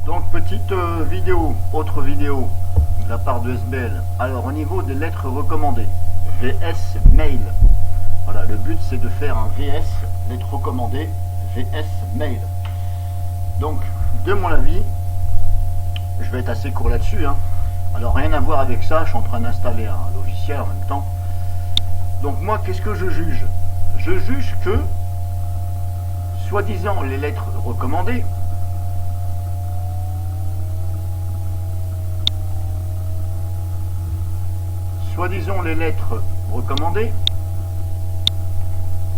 Donc petite vidéo, autre vidéo de la part de SBL. Alors au niveau des lettres recommandées, VS mail. Voilà, le but c'est de faire un VS, lettres recommandées, VS mail. Donc de mon avis, je vais être assez court là-dessus. Alors rien à voir avec ça, je suis en train d'installer un logiciel en même temps. Donc moi, qu'est-ce que je juge? Je juge que, soi-disant, les lettres recommandées,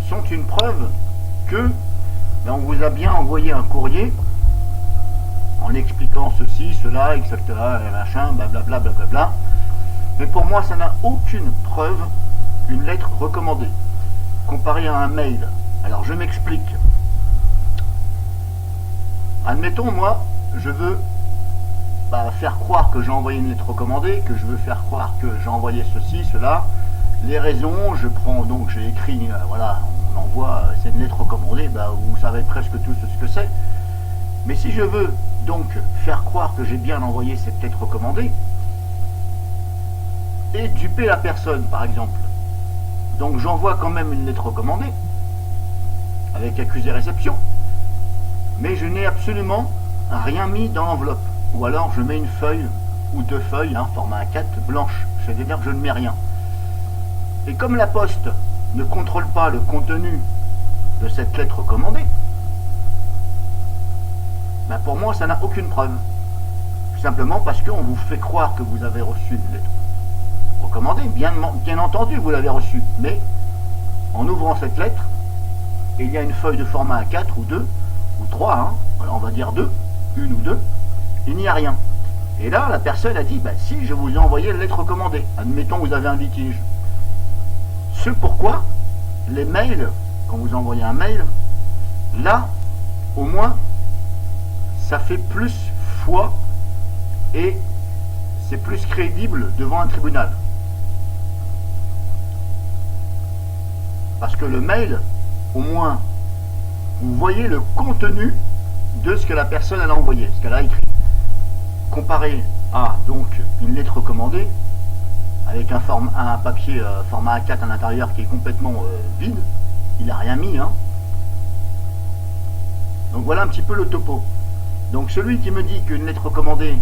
sont une preuve que on vous a bien envoyé un courrier en expliquant ceci, cela, etc., machin, blablabla, blablabla. Mais pour moi, ça n'a aucune preuve une lettre recommandée comparée à un mail. Alors je m'explique. Admettons, moi, je veux faire croire que j'ai envoyé une lettre recommandée, que je veux faire croire que j'ai envoyé ceci, cela. Les raisons, je prends donc, j'ai écrit, voilà, on envoie, c'est une lettre recommandée, vous savez presque tous ce que c'est. Mais si je veux donc faire croire que j'ai bien envoyé cette lettre recommandée, et duper la personne, par exemple, donc j'envoie quand même une lettre recommandée, avec accusé réception, mais je n'ai absolument rien mis dans l'enveloppe. Ou alors je mets une feuille ou deux feuilles, format A4 blanche, c'est-à-dire que je ne mets rien. Et comme la poste ne contrôle pas le contenu de cette lettre recommandée, pour moi ça n'a aucune preuve. Tout simplement parce qu'on vous fait croire que vous avez reçu une lettre recommandée, bien entendu vous l'avez reçue, mais en ouvrant cette lettre, il y a une feuille de format A4 ou 2 ou 3, alors on va dire 2, une ou deux, il n'y a rien. Et là, la personne a dit, si, je vous ai envoyé la lettre recommandée. Admettons, vous avez un litige. Ce pourquoi, les mails, quand vous envoyez un mail, là, au moins, ça fait plus foi et c'est plus crédible devant un tribunal. Parce que le mail, au moins, vous voyez le contenu de ce que la personne a envoyé, ce qu'elle a écrit. Comparé à donc une lettre recommandée avec un papier format A4 à l'intérieur qui est complètement vide, il n'a rien mis. Donc voilà un petit peu le topo. Donc celui qui me dit qu'une lettre recommandée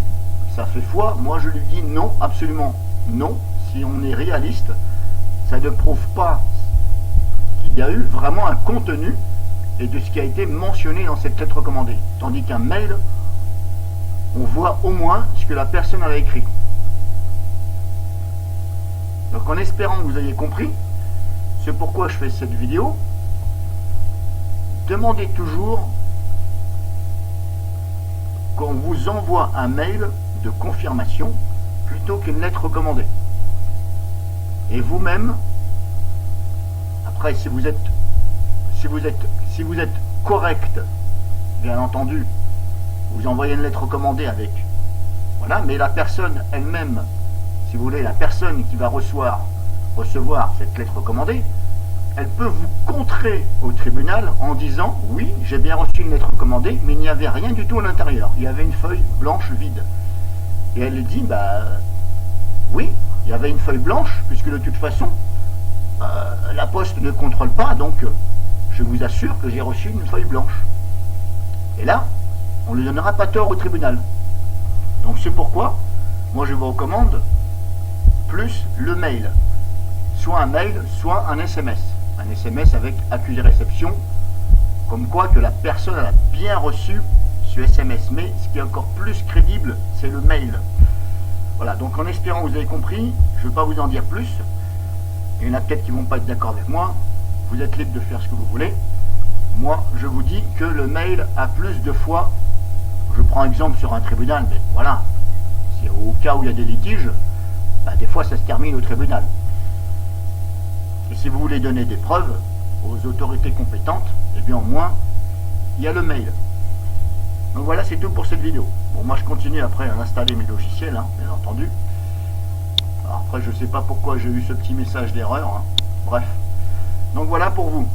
ça fait foi, moi je lui dis non, absolument non. Si on est réaliste, ça ne prouve pas qu'il y a eu vraiment un contenu et de ce qui a été mentionné dans cette lettre recommandée. Tandis qu'un mail, on voit au moins ce que la personne a écrit. Donc en espérant que vous ayez compris, c'est pourquoi je fais cette vidéo. Demandez toujours qu'on vous envoie un mail de confirmation plutôt qu'une lettre recommandée. Et vous-même, après si vous êtes correct, bien entendu, vous envoyez une lettre recommandée avec, voilà, mais la personne elle-même, si vous voulez, la personne qui va recevoir cette lettre recommandée, elle peut vous contrer au tribunal en disant, oui, j'ai bien reçu une lettre recommandée, mais il n'y avait rien du tout à l'intérieur, il y avait une feuille blanche vide. Et elle dit, oui, il y avait une feuille blanche, puisque de toute façon, la poste ne contrôle pas, donc je vous assure que j'ai reçu une feuille blanche. Et là, on ne lui donnera pas tort au tribunal. Donc c'est pourquoi, moi je vous recommande plus le mail. Soit un mail, soit un SMS. Un SMS avec accusé réception, comme quoi que la personne a bien reçu ce SMS. Mais ce qui est encore plus crédible, c'est le mail. Voilà, donc en espérant que vous avez compris, je ne vais pas vous en dire plus. Il y en a peut-être qui ne vont pas être d'accord avec moi. Vous êtes libre de faire ce que vous voulez. Moi, je vous dis que le mail a plus de foi. Je prends exemple sur un tribunal, mais voilà, c'est au cas où il y a des litiges, des fois ça se termine au tribunal. Et si vous voulez donner des preuves aux autorités compétentes, eh bien au moins, il y a le mail. Donc voilà, c'est tout pour cette vidéo. Bon, moi je continue après à installer mes logiciels, bien entendu. Alors après, je ne sais pas pourquoi j'ai eu ce petit message d'erreur. Bref. Donc voilà pour vous.